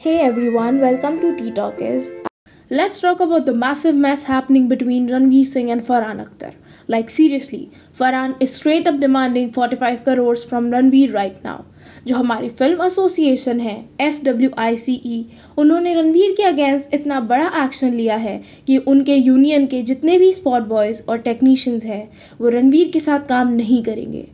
Hey everyone, welcome to Tea Talkers. Let's talk about the massive mess happening between Ranveer Singh and Farhan Akhtar. Like seriously, Farhan is straight up demanding 45 crores from Ranveer right now. जो हमारी film association है FWICE, उन्होंने रणवीर के against इतना बड़ा action लिया है कि उनके यूनियन के जितने भी स्पॉट बॉयज़ और टेक्नीशियंस हैं वो रणवीर के साथ काम नहीं करेंगे।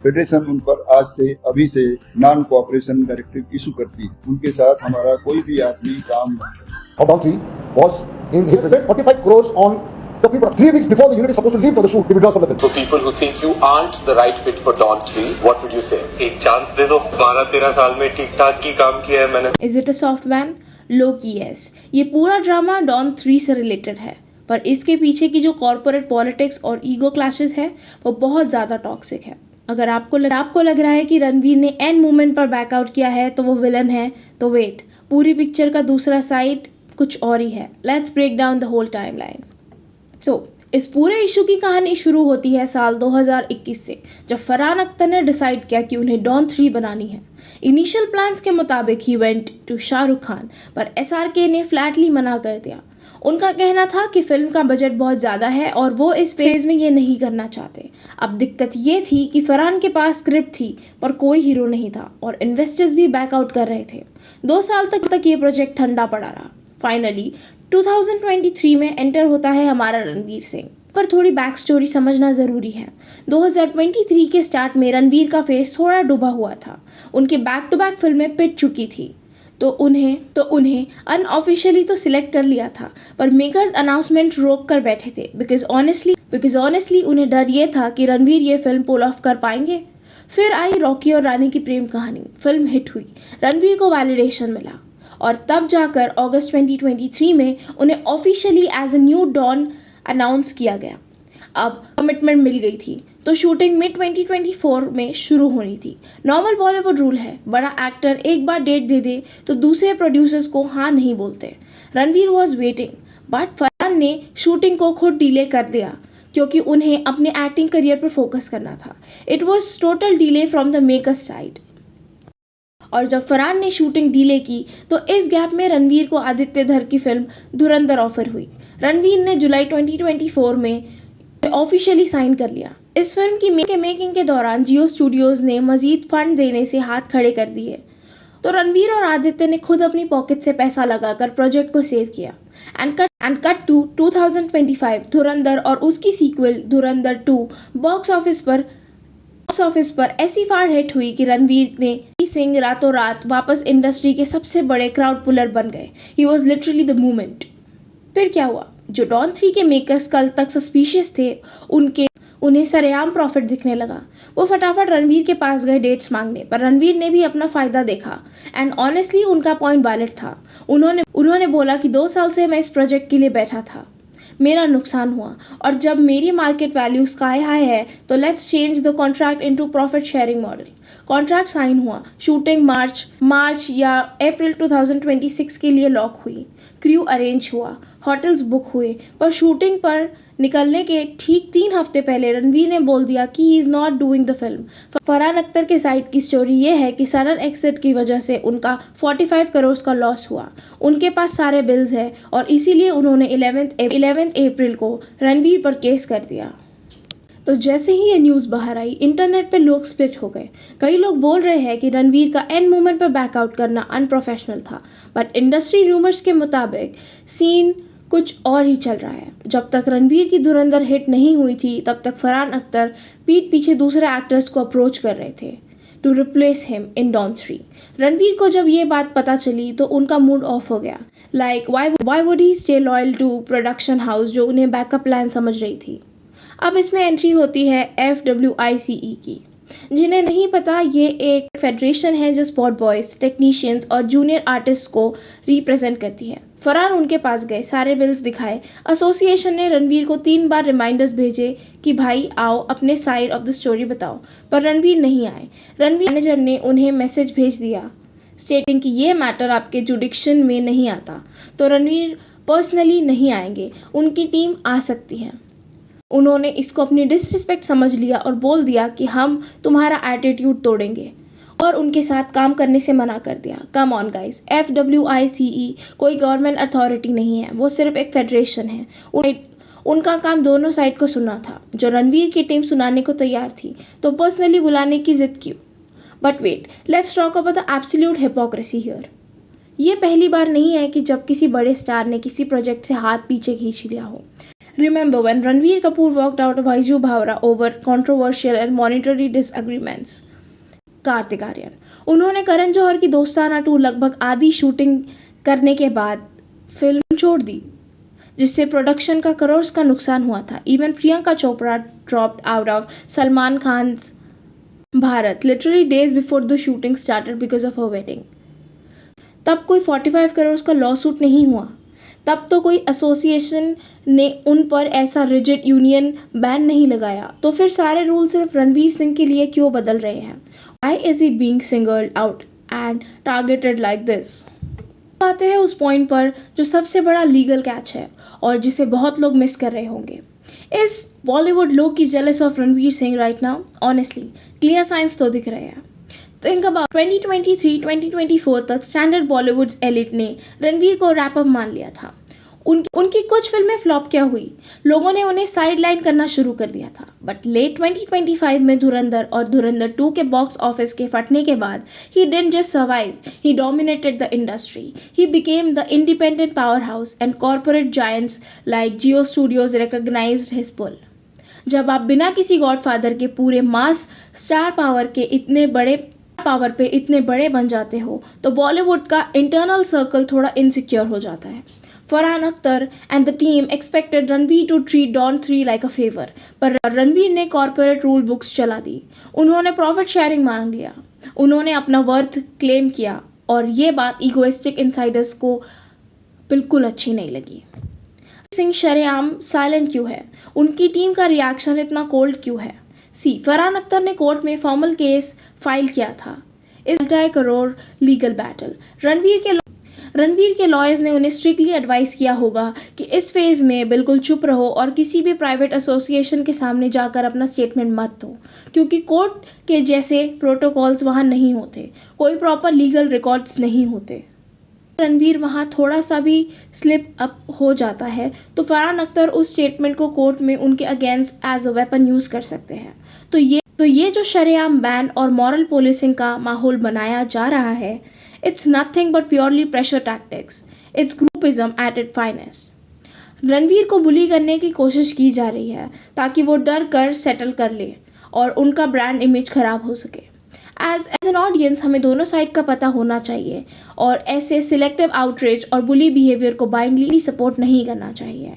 फेडरेशन उन पर आज से अभी से नॉन कोऑपरेशन डायरेक्टिव इशू करती है। उनके साथ हमारा कोई भी आदमी काम नहीं करे। Don 3 was in his present 45 crores on the people 3 weeks before the unit is supposed to leave for the shoot. He withdraws from the film. To people who think you aren't the right fit for Don 3, what would you say? एक chance दे दो। 12-13 साल में ठीक ठाक की काम किया है मैंने। Is it a soft ban? लोग yes, ये पूरा ड्रामा डॉन 3 से रिलेटेड है, पर इसके पीछे की जो कॉर्पोरेट पॉलिटिक्स और ईगो क्लैशेस है वो बहुत ज़्यादा टॉक्सिक है। अगर आपको लग रहा है कि रणवीर ने एंड मोमेंट पर बैकआउट किया है तो वो विलन है, तो वेट, पूरी पिक्चर का दूसरा साइड कुछ और ही है। Let's break down the whole timeline. इस पूरे इशू की कहानी शुरू होती है साल 2021 से, जब फरहान अख्तर ने डिसाइड किया कि उन्हें डॉन 3 बनानी है। इनिशियल प्लान्स के मुताबिक ही वेंट टू शाहरुख खान, पर SRK ने फ्लैटली मना कर दिया। उनका कहना था कि फिल्म का बजट बहुत ज़्यादा है और वो इस फेज में ये नहीं करना चाहते। अब दिक्कत ये थी कि फरहान के पास स्क्रिप्ट थी पर कोई हीरो नहीं था और इन्वेस्टर्स भी बैकआउट कर रहे थे। 2 साल तक ये प्रोजेक्ट ठंडा पड़ा रहा। फाइनली 2023 में एंटर होता है हमारा रणवीर सिंह। पर थोड़ी बैक स्टोरी समझना ज़रूरी है। 2023 के स्टार्ट में रणवीर का फेस थोड़ा डूबा हुआ था। उनके बैक टू बैक फिल्में पिट चुकी थी, तो उन्हें अनऑफिशियली तो सिलेक्ट कर लिया था, पर मेकर्स अनाउंसमेंट रोक कर बैठे थे बिकॉज ऑनेस्टली उन्हें डर ये था कि रणवीर ये फिल्म पुल ऑफ कर पाएंगे। फिर आई रॉकी और रानी की प्रेम कहानी, फिल्म हिट हुई, रणवीर को वैलिडेशन मिला और तब जाकर अगस्त 2023 में उन्हें officially as a new Don announce किया गया। अब कमिटमेंट मिल गई थी तो शूटिंग मिड 2024 में शुरू होनी थी। नॉर्मल बॉलीवुड रूल है, बड़ा एक्टर एक बार डेट दे दे तो दूसरे प्रोड्यूसर्स को हाँ नहीं बोलते। Ranveer was waiting, but Farhan ने शूटिंग को खुद डिले कर दिया क्योंकि उन्हें अपने एक्टिंग करियर पर फोकस करना था। It was total delay from the makers side. और जब फरहान ने शूटिंग डिले की तो इस गैप में रणवीर को आदित्य धर की फिल्म धुरंधर ऑफर हुई। रणवीर ने जुलाई 2024 में ऑफिशियली साइन कर लिया। इस फिल्म की मेकिंग के दौरान जियो स्टूडियोज़ ने मजीद फंड देने से हाथ खड़े कर दिए, तो रणवीर और आदित्य ने खुद अपनी पॉकेट से पैसा लगाकर प्रोजेक्ट को सेव किया। एंड कट टू 2025, धुरंधर और उसकी सीक्वल धुरंधर 2 बॉक्स ऑफिस पर ऐसी फाड़ हिट हुई कि रणवीर ने सिंह रातों रात वापस इंडस्ट्री के सबसे बड़े क्राउड पुलर बन गए। He was literally the movement. फिर क्या हुआ, जो डॉन 3 के मेकर्स कल तक सस्पिशियस थे उन्हें सरेआम प्रॉफिट दिखने लगा। वो फटाफट रणवीर के पास गए डेट्स मांगने, पर रणवीर ने भी अपना फ़ायदा देखा एंड ऑनेस्टली उनका पॉइंट वैलिड था। उन्होंने बोला कि 2 साल से मैं इस प्रोजेक्ट के लिए बैठा था, मेरा नुकसान हुआ और जब मेरी मार्केट वैल्यू स्काई हाई है तो let's change the contract into profit sharing model. Contract sign हुआ, शूटिंग मार्च या अप्रैल 2026 के लिए लॉक हुई, क्रू अरेंज हुआ, होटल्स बुक हुए, पर शूटिंग पर निकलने के ठीक 3 हफ्ते पहले रणवीर ने बोल दिया कि he is not doing the film. Farhan Akhtar के साइड की स्टोरी ये है कि सडन एक्सिट की वजह से उनका 45 करोड़ का लॉस हुआ। उनके पास सारे बिल्स हैं और इसीलिए उन्होंने 11 अप्रैल को रणवीर पर केस कर दिया। तो जैसे ही ये न्यूज़ बाहर आई, इंटरनेट पे लोग स्प्लिट हो गए। कई लोग बोल रहे हैं कि रणवीर का एंड मोमेंट पर बैकआउट करना अनप्रोफेशनल था, बट इंडस्ट्री रूमर्स के मुताबिक सीन कुछ और ही चल रहा है। जब तक रणवीर की धुरंधर हिट नहीं हुई थी तब तक फरहान अख्तर पीठ पीछे दूसरे एक्टर्स को अप्रोच कर रहे थे to replace him in Don 3। Ranveer को जब ये बात पता चली तो उनका मूड ऑफ हो गया। Like why would he stay loyal to production house जो उन्हें बैकअप प्लान समझ रही थी। अब इसमें एंट्री होती है FWICE की। जिन्हें नहीं पता, ये एक फेडरेशन है जो स्पॉट बॉयज़, टेक्नीशियंस और जूनियर आर्टिस्ट को रिप्रेजेंट करती है। फरहान उनके पास गए, सारे बिल्स दिखाए। एसोसिएशन ने रणवीर को 3 बार रिमाइंडर्स भेजे कि भाई आओ अपने साइड ऑफ द स्टोरी बताओ, पर रणवीर नहीं आए। रणवीर मैनेजर ने उन्हें मैसेज भेज दिया स्टेटिंग कि ये मैटर आपके जुडिक्शन में नहीं आता, तो रणवीर पर्सनली नहीं आएंगे, उनकी टीम आ सकती है। उन्होंने इसको अपनी डिसरिस्पेक्ट समझ लिया और बोल दिया कि हम तुम्हारा एटीट्यूड तोड़ेंगे। और उनके साथ काम करने से मना कर दिया। कम ऑन गाइस, FWICE कोई गवर्नमेंट अथॉरिटी नहीं है, वो सिर्फ एक फेडरेशन है। उनका काम दोनों साइड को सुनना था। जो रणवीर की टीम सुनाने को तैयार थी तो पर्सनली बुलाने की जिद क्यों? But wait, let's talk about the absolute hypocrisy here. ये पहली बार नहीं है कि जब किसी बड़े स्टार ने किसी प्रोजेक्ट से हाथ पीछे खींच लिया हो। Remember when Ranveer Kapoor walked out of Baiju Bhavra over controversial and monetary disagreements? Kartik Aaryan, उन्होंने करण जौहर की दोस्ताना 2 लगभग आधी शूटिंग करने के बाद फिल्म छोड़ दी, जिससे प्रोडक्शन का करोड़ का नुकसान हुआ था। Even Priyanka Chopra dropped out of Salman Khan's Bharat literally days before the shooting started because of a wedding. तब कोई 45 करोड़ का लॉ सूट नहीं हुआ। तब तो कोई एसोसिएशन ने उन पर ऐसा रिजिड यूनियन बैन नहीं लगाया। तो फिर सारे रूल सिर्फ रणवीर सिंह के लिए क्यों बदल रहे हैं? Why is he being singled out and targeted like this? आते हैं उस पॉइंट पर जो सबसे बड़ा लीगल कैच है और जिसे बहुत लोग मिस कर रहे होंगे। इस बॉलीवुड लोग की jealous of Ranveer Singh right now? Honestly clear signs तो दिख रहे हैं। थिंक अबाउट 2023-2024 तक स्टैंडर्ड बॉलीवुड एलिट ने रणवीर को रैप अप मान लिया था। उनकी कुछ फिल्में फ्लॉप क्या हुई, लोगों ने उन्हें साइडलाइन करना शुरू कर दिया था। बट लेट 2025 में धुरंधर और धुरंधर 2 के बॉक्स ऑफिस के फटने के बाद ही didn't just survive, he dominated the industry. He became the independent powerhouse and corporate giants like Jio studios recognised his pull. जब आप बिना किसी गॉडफादर के पूरे मास स्टार पावर पे इतने बड़े बन जाते हो तो बॉलीवुड का इंटरनल सर्कल थोड़ा इनसिक्योर हो जाता है। Farhan Akhtar and the team expected Ranveer to treat Don 3 like a favour, पर रणवीर ने कॉर्पोरेट रूल बुक्स चला दी। उन्होंने प्रॉफिट शेयरिंग मांग लिया, उन्होंने अपना वर्थ क्लेम किया और ये बात इगोइस्टिक इनसाइडर्स को बिल्कुल अच्छी नहीं लगी। सिंह शरेआम साइलेंट क्यों है? उनकी टीम का रिएक्शन इतना कोल्ड क्यों है? फरहान अख्तर ने कोर्ट में फॉर्मल केस फाइल किया था। इस करोड़ लीगल बैटल रणवीर के लॉयर्स ने उन्हें स्ट्रिक्टली एडवाइस किया होगा कि इस फेज में बिल्कुल चुप रहो और किसी भी प्राइवेट एसोसिएशन के सामने जाकर अपना स्टेटमेंट मत दो, क्योंकि कोर्ट के जैसे प्रोटोकॉल्स वहाँ नहीं होते, कोई प्रॉपर लीगल रिकॉर्ड्स नहीं होते। रणवीर वहाँ थोड़ा सा भी स्लिप अप हो जाता है तो फरहान अख्तर उस स्टेटमेंट को कोर्ट में उनके against as a weapon use कर सकते हैं। तो ये जो शरेआम बैन और मॉरल पुलिसिंग का माहौल बनाया जा रहा है, it's nothing but purely pressure tactics. It's groupism at it finest. Ranveer को बुली करने की कोशिश की जा रही है ताकि वो डर कर सेटल कर ले और उनका ब्रांड इमेज खराब हो सके। एज एन ऑडियंस हमें दोनों साइड का पता होना चाहिए और ऐसे सिलेक्टिव आउटरीच और बुली बिहेवियर को बाइंडली सपोर्ट नहीं करना चाहिए।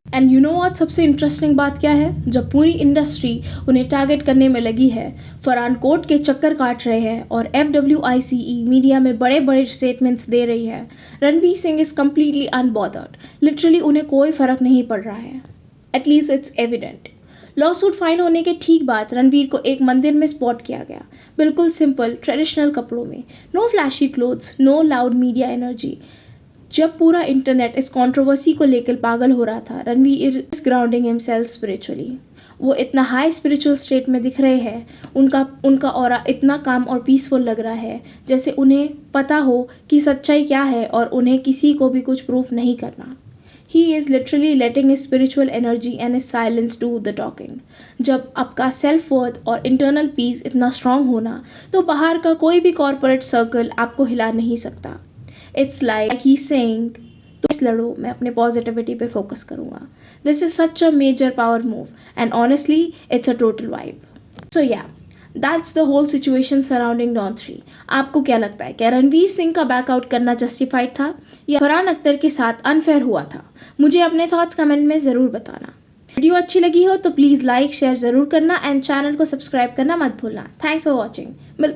एंड यू नो व्हाट, सबसे इंटरेस्टिंग बात क्या है? जब पूरी इंडस्ट्री उन्हें टारगेट करने में लगी है, फरहान कोर्ट के चक्कर काट रहे हैं और FWICE मीडिया में बड़े बड़े स्टेटमेंट्स दे रही है, Ranveer Singh is completely unbothered. Literally उन्हें कोई फर्क नहीं पड़ रहा है। At least it's evident. Lawsuit file होने के ठीक बाद रणवीर को एक मंदिर में स्पॉट किया गया, बिल्कुल सिंपल ट्रेडिशनल कपड़ों में। No flashy clothes, no loud media energy. जब पूरा इंटरनेट इस कंट्रोवर्सी को लेकर पागल हो रहा था, Ranveer is grounding himself spiritually. वो इतना हाई स्पिरिचुअल स्टेट में दिख रहे हैं, उनका ऑरा इतना काम और पीसफुल लग रहा है, जैसे उन्हें पता हो कि सच्चाई क्या है और उन्हें किसी को भी कुछ प्रूफ नहीं करना। He is literally letting his spiritual energy and his silence do the talking. जब आपका सेल्फ वर्थ और इंटरनल पीस इतना स्ट्रांग होना तो बाहर का कोई भी कॉर्पोरेट सर्कल आपको हिला नहीं सकता। It's like he's saying, तो इस लड़ो, मैं अपने पॉजिटिविटी पे फोकस करूँगा। This is such a major power move and honestly it's a total vibe. So yeah, that's the whole situation surrounding Don 3. आपको क्या लगता है, क्या रणवीर सिंह का बैकआउट करना जस्टिफाइड था या फरहान अख्तर के साथ अनफेयर हुआ था? मुझे अपने थॉट्स कमेंट में ज़रूर बताना। वीडियो अच्छी लगी हो तो प्लीज़ लाइक शेयर ज़रूर करना एंड चैनल को सब्सक्राइब करना मत भूलना। Thanks for watching. मिलते